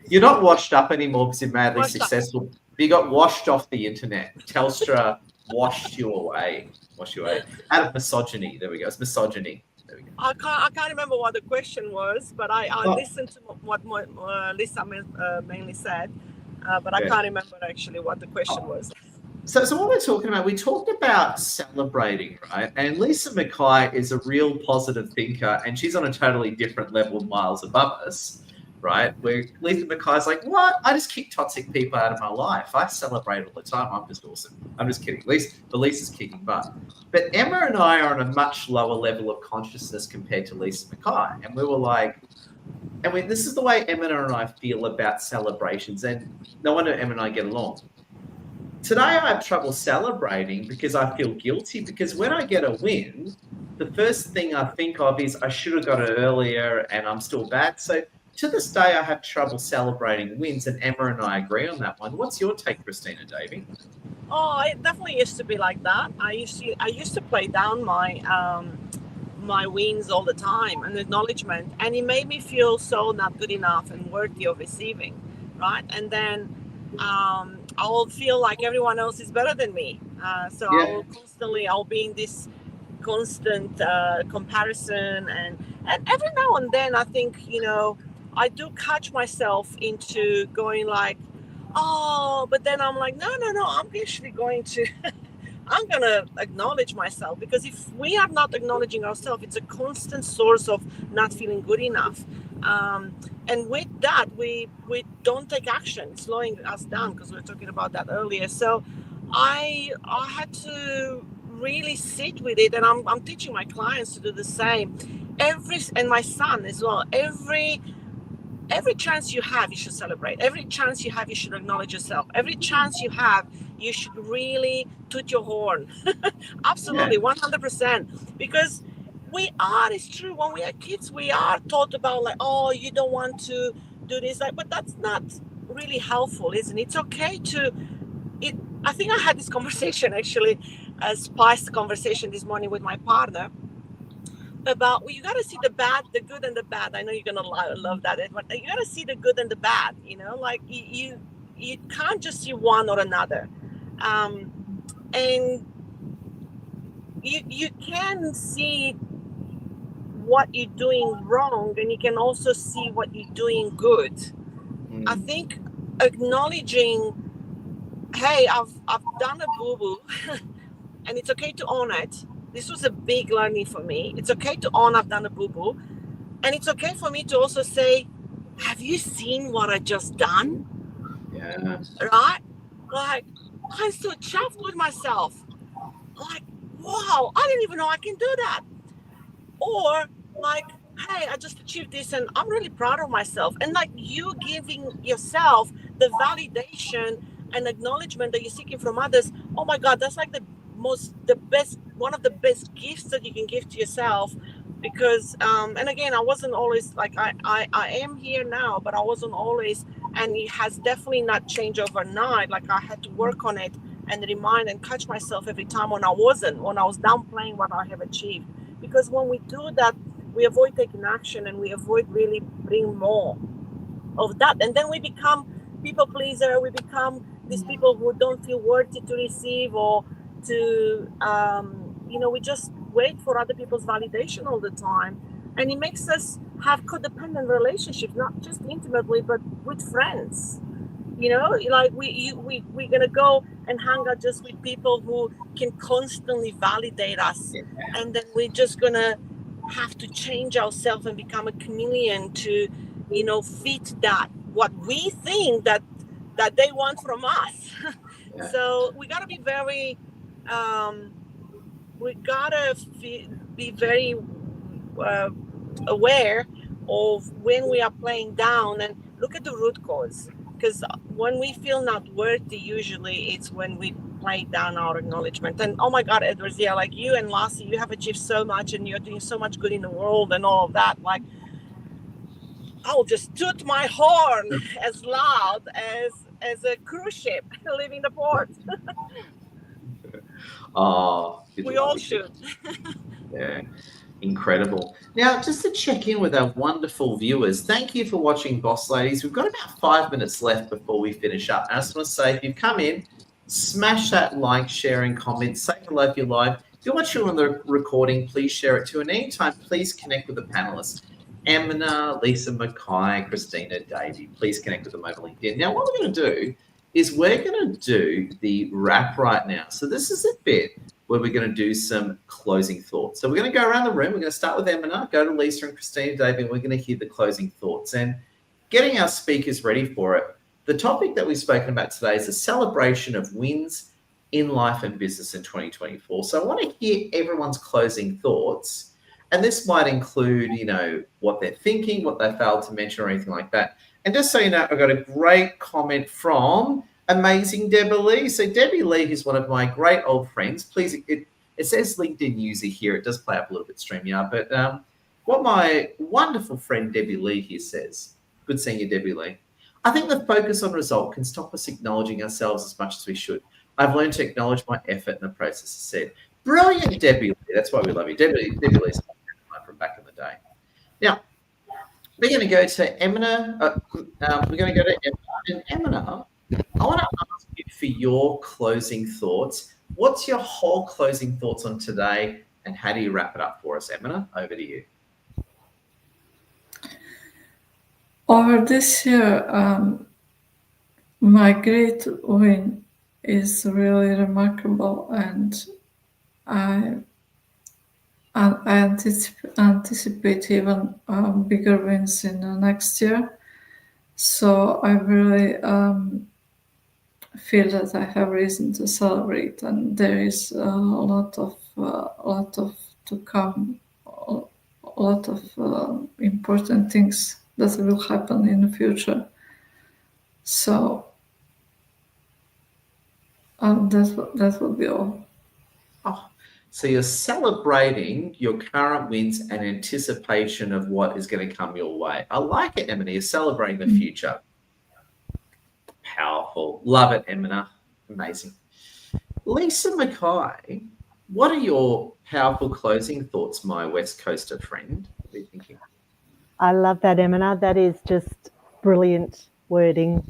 you're not washed up anymore because you're madly successful. You got washed off the internet. Telstra washed you away. Out of misogyny. There we go. It's misogyny. There we go.
I can't remember what the question was, but I listened to what Lisa mainly said, but I can't remember actually what the question was.
So what we're talking about, we talked about celebrating, right? And Lisa Mackay is a real positive thinker, and she's on a totally different level, miles above us, right? Where Lisa Mackay's like, what? I just kick toxic people out of my life. I celebrate all the time. I'm just awesome. I'm just kidding. Lisa's kicking butt. But Emma and I are on a much lower level of consciousness compared to Lisa Mackay. And we were like, this is the way Emma and I feel about celebrations. And no wonder Emma and I get along. Today I have trouble celebrating because I feel guilty, because when I get a win, the first thing I think of is I should have got it earlier and I'm still bad. So to this day, I have trouble celebrating wins, and Emma and I agree on that one. What's your take, Christina Davey?
Oh, it definitely used to be like that. I used to play down my my wins all the time and acknowledgement, and it made me feel so not good enough and worthy of receiving, right? And then I'll feel like everyone else is better than me. I'll be in this constant comparison, and every now and then I think, I do catch myself into going like, oh, but then I'm like, no, I'm actually going to, I'm going to acknowledge myself, because if we are not acknowledging ourselves, it's a constant source of not feeling good enough. And with that, we don't take action, slowing us down, because we were talking about that earlier. So I had to really sit with it, and I'm teaching my clients to do the same. And my son as well. Every chance you have, you should celebrate. Every chance you have, you should acknowledge yourself. Every chance you have, you should really toot your horn. Absolutely, 100%. Because it's true, when we are kids, we are taught about like, oh, you don't want to do this, but that's not really helpful, isn't it? It's okay I think I had this conversation, actually, a spice conversation this morning with my partner, about you got to see the bad, the good and the bad. I know you're going to love that, but you got to see the good and the bad, like you you can't just see one or another, and you can see what you're doing wrong, and you can also see what you're doing good. I think acknowledging, hey, I've done a boo-boo and it's okay to own it. This was a big learning for me. It's okay to own I've done a boo-boo, and it's okay for me to also say, have you seen what I just done?
Yeah.
Right? Like, I'm so chuffed with myself. Like, wow, I didn't even know I can do that. Or like, hey, I just achieved this and I'm really proud of myself. And like, you giving yourself the validation and acknowledgement that you're seeking from others. Oh my God, that's like the best, one of the best gifts that you can give to yourself. Because and again, I wasn't always like, I am here now, but I wasn't always, and it has definitely not changed overnight. Like, I had to work on it and remind and catch myself every time when I was downplaying what I have achieved. Because when we do that, we avoid taking action, and we avoid really bringing more of that. And then we become people pleaser. We become these people who don't feel worthy to receive or to, we just wait for other people's validation all the time. And it makes us have codependent relationships, not just intimately, but with friends. Like we're going to go and hang out just with people who can constantly validate us.
Yeah.
And then we're just going to have to change ourselves and become a chameleon to, fit that, what we think that they want from us.
Yeah.
So we got to be very, be very aware of when we are playing down and look at the root cause. Because when we feel not worthy, usually it's when we play down our acknowledgement. And oh my God, Edwards, yeah, like you and Lassie, you have achieved so much and you're doing so much good in the world and all of that. Like, I'll just toot my horn as loud as a cruise ship leaving the port.
Oh,
we all should.
Yeah. Incredible. Now, just to check in with our wonderful viewers, thank you for watching, Boss Ladies. We've got about 5 minutes left before we finish up. I just want to say, if you've come in, smash that like, share, and comment. Say hello if you're live. If you're watching on the recording, please share it too. And anytime, please connect with the panelists. Emina, Lisa Mackay, Christina Davey. Please connect with them over LinkedIn. Now, what we're going to do is we're going to do the wrap right now. So this is a bit where we're going to do some closing thoughts. So we're going to go around the room. We're going to start with Emina, go to Lisa and Christina Davey, and we're going to hear the closing thoughts. And getting our speakers ready for it, the topic that we've spoken about today is a celebration of wins in life and business in 2024. So I want to hear everyone's closing thoughts. And this might include, what they're thinking, what they failed to mention, or anything like that. And just so you know, I've got a great comment from amazing Debbie Lee. So Debbie Lee, who's one of my great old friends, please, it says LinkedIn user here. It does play up a little bit StreamYard, but what my wonderful friend Debbie Lee here says, good seeing you, Debbie Lee. I think the focus on result can stop us acknowledging ourselves as much as we should. I've learned to acknowledge my effort in the process, said. Brilliant, Debbie Lee. That's why we love you. Debbie Lee's from back in the day. Now, we're going to go to Emina. We're going to go to Emina. And Emina, I want to ask you for your closing thoughts. What's your whole closing thoughts on today, and how do you wrap it up for us, Emina? Over to you.
Over this year, my great win is really remarkable, and I anticipate even bigger wins in the next year. So I really feel that I have reason to celebrate, and there is a lot of to come, a lot of important things that will happen in the future. So that will be all.
Oh, so you're celebrating your current wins and anticipation of what is going to come your way. I like it, Emina. You're celebrating the future. Powerful. Love it, Emina. Amazing. Lisa Mackay, what are your powerful closing thoughts, my West Coaster friend? What are you thinking?
I love that, Emina. That is just brilliant wording.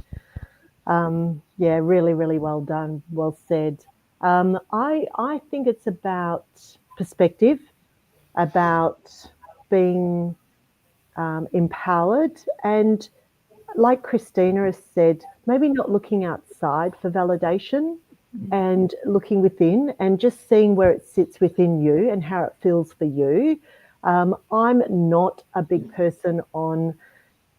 Yeah, really, really well done. Well said. I think it's about perspective, about being empowered, and like Christina has said, maybe not looking outside for validation and looking within and just seeing where it sits within you and how it feels for you. I'm not a big person on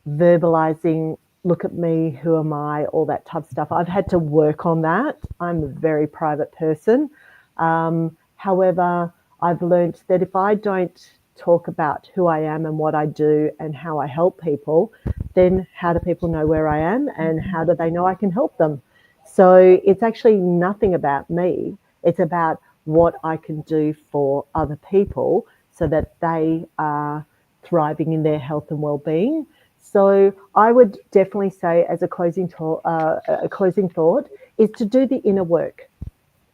verbalizing, look at me, who am I, all that type of stuff. I've had to work on that. I'm a very private person. However, I've learned that if I don't talk about who I am and what I do and how I help people, then how do people know where I am and how do they know I can help them? So it's actually nothing about me. It's about what I can do for other people so that they are thriving in their health and well-being. So I would definitely say, as a closing thought, is to do the inner work.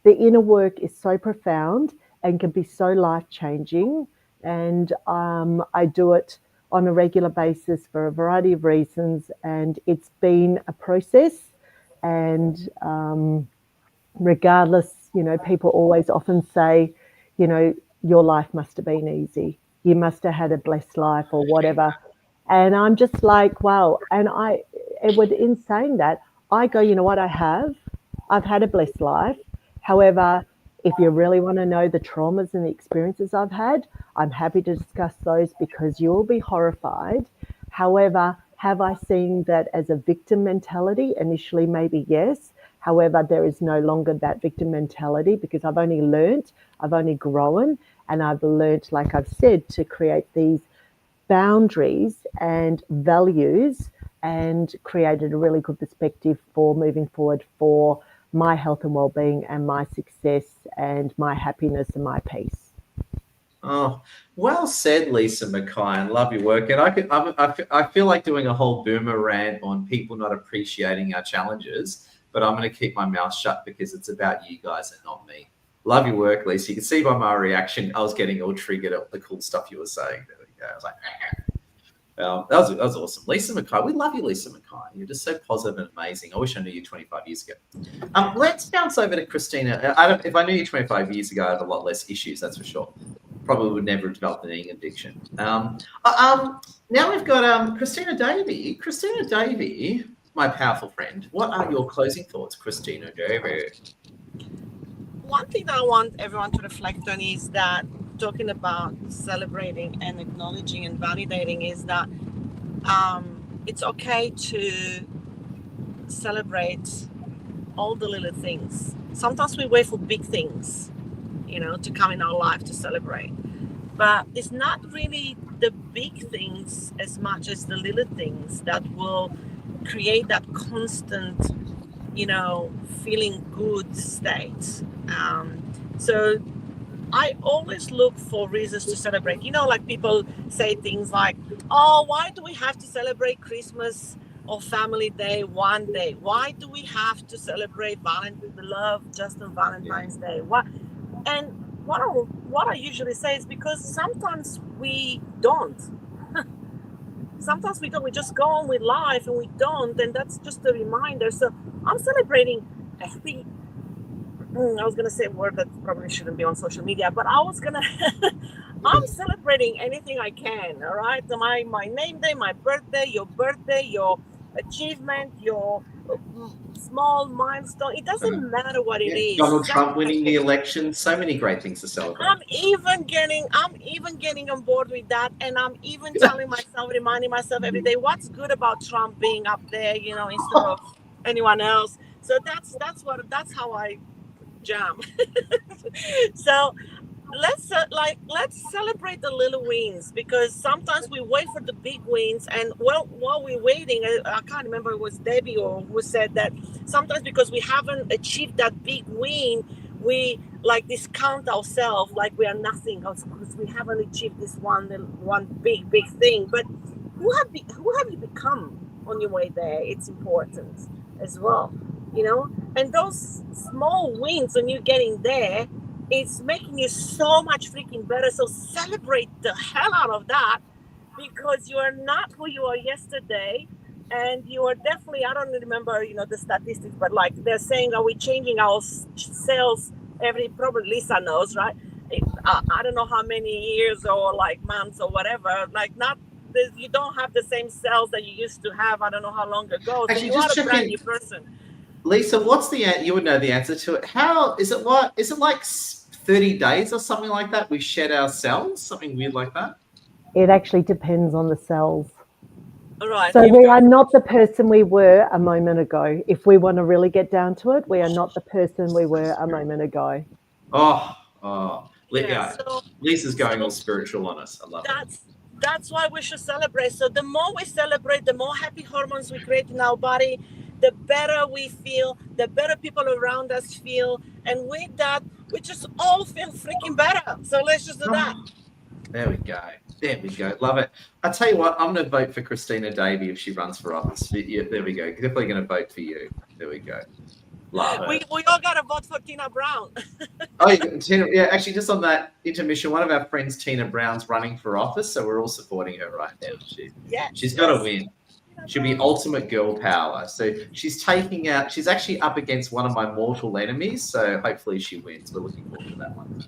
The inner work is so profound and can be so life-changing. And I do it on a regular basis for a variety of reasons. And it's been a process. And regardless, people always often say, your life must have been easy. You must have had a blessed life or whatever. And I'm just like, wow. And in saying that, I go, you know what, I've had a blessed life. However, if you really want to know the traumas and the experiences I've had, I'm happy to discuss those because you will be horrified. However, have I seen that as a victim mentality? Initially, maybe yes. However, there is no longer that victim mentality because I've only learnt, I've only grown, and I've learnt, like I've said, to create these boundaries and values and created a really good perspective for moving forward for my health and well-being and my success and my happiness and my peace.
Oh, well said, Lisa McKay. I love your work. And I feel like doing a whole boomer rant on people not appreciating our challenges, but I'm going to keep my mouth shut because it's about you guys and not me. Love your work, Lisa. You can see by my reaction, I was getting all triggered at the cool stuff you were saying. There we go. I was like, that was awesome. Lisa McKay. We love you, Lisa McKay. You're just so positive and amazing. I wish I knew you 25 years ago. Let's bounce over to Christina. If I knew you 25 years ago, I'd have a lot less issues, that's for sure. Probably would never have developed an eating addiction. Now we've got Christina Davey. Christina Davey, my powerful friend. What are your closing thoughts, Christina Davey?
One thing that I want everyone to reflect on is that talking about celebrating and acknowledging and validating is that it's okay to celebrate all the little things. Sometimes we wait for big things, to come in our life to celebrate. But it's not really the big things as much as the little things that will create that constant, feeling good state. So I always look for reasons to celebrate. Like people say things like, oh, why do we have to celebrate Christmas or Family Day one day? Why do we have to celebrate the love just on Valentine's Day? What I usually say is because sometimes we don't. Sometimes we don't. We just go on with life and we don't. And that's just a reminder. So I'm celebrating every... I was going to say a word that probably shouldn't be on social media, but I'm celebrating anything I can, all right? My name day, my birthday, your achievement, your small milestone. It doesn't matter what it is.
Donald Trump winning the election, so many great things to celebrate.
I'm even getting on board with that, and I'm even reminding myself every day what's good about Trump being up there, instead of anyone else. So that's how I jam. So let's celebrate the little wins, because sometimes we wait for the big wins, and while we're waiting, I can't remember, it was Debbie or who said that sometimes because we haven't achieved that big win, we discount ourselves like we are nothing else because we haven't achieved this one big thing. But who have you become on your way there? It's important as well, and those small wins when you're getting there, it's making you so much freaking better. So celebrate the hell out of that, because you are not who you are yesterday. and you are definitely, I don't remember, the statistics, but like they're saying, are we changing our cells probably Lisa knows, right? I don't know how many years or like months or whatever, like you don't have the same cells that you used to have, I don't know how long ago. So
Actually,
you
just
are a brand
checking.
new person.
Lisa, what's you would know the answer to it. How is it? What is it like 30 days or something like that? We shed our cells, something weird like that.
It actually depends on the cells.
All right.
So we are not the person we were a moment ago. If we want to really get down to it, we are not the person we were a moment ago.
Yeah. So, Lisa's going all spiritual on us. I love it.
That's why we should celebrate. So the more we celebrate, the more happy hormones we create in our body, the better we feel, the better people around us feel. And with that, we just all feel freaking better. So let's just do that.
There we go. Love it. I tell you what, I'm going to vote for Christina Davey if she runs for office. Yeah, there we go. Definitely going to vote for you. There we go. Love it.
We all got to vote for Tina Brown.
Tina, yeah, actually, just on that intermission, one of our friends, Tina Brown's running for office, so we're all supporting her right now. She's got to win. She'll be ultimate girl power. So she's actually up against one of my mortal enemies, so hopefully she wins. We're looking forward to that one.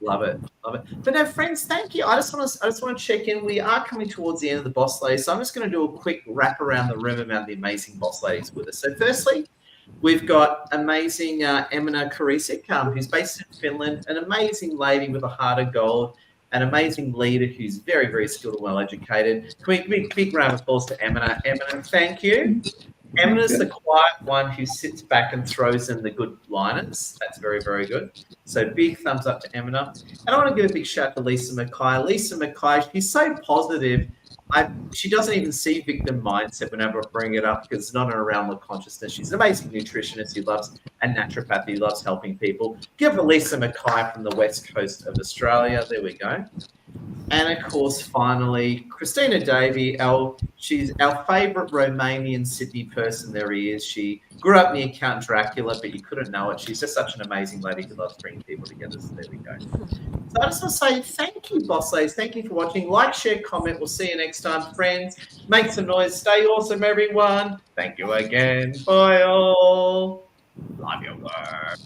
Love it. But no, friends, thank you. I just want to check in. We are coming towards the end of the Boss Ladies, so I'm just going to do a quick wrap around the room about the amazing Boss Ladies with us. So firstly, we've got amazing Emina Karisic, who's based in Finland, an amazing lady with a heart of gold, an amazing leader who's very, very skilled and well educated. Can we give a big round of applause to Emina? Emina, thank you. Emina's the quiet one who sits back and throws in the good liners. That's very, very good. So big thumbs up to Emina. And I want to give a big shout out to Lisa Mackay. Lisa Mackay, she's so positive. She doesn't even see victim mindset whenever I bring it up because it's not in her realm of consciousness. She's an amazing nutritionist who loves and naturopathy, loves helping people. Give her Lisa Mackay from the west coast of Australia. There we go. And of course, finally, Christina Davey. She's our favourite Romanian Sydney person there is. She grew up near Count Dracula, but you couldn't know it. She's just such an amazing lady who loves bringing people together. So there we go. So I just want to say thank you, Boss Ladies. Thank you for watching. Like, share, comment. We'll see you next time, friends. Make some noise. Stay awesome, everyone. Thank you again. Bye, all. Love your work.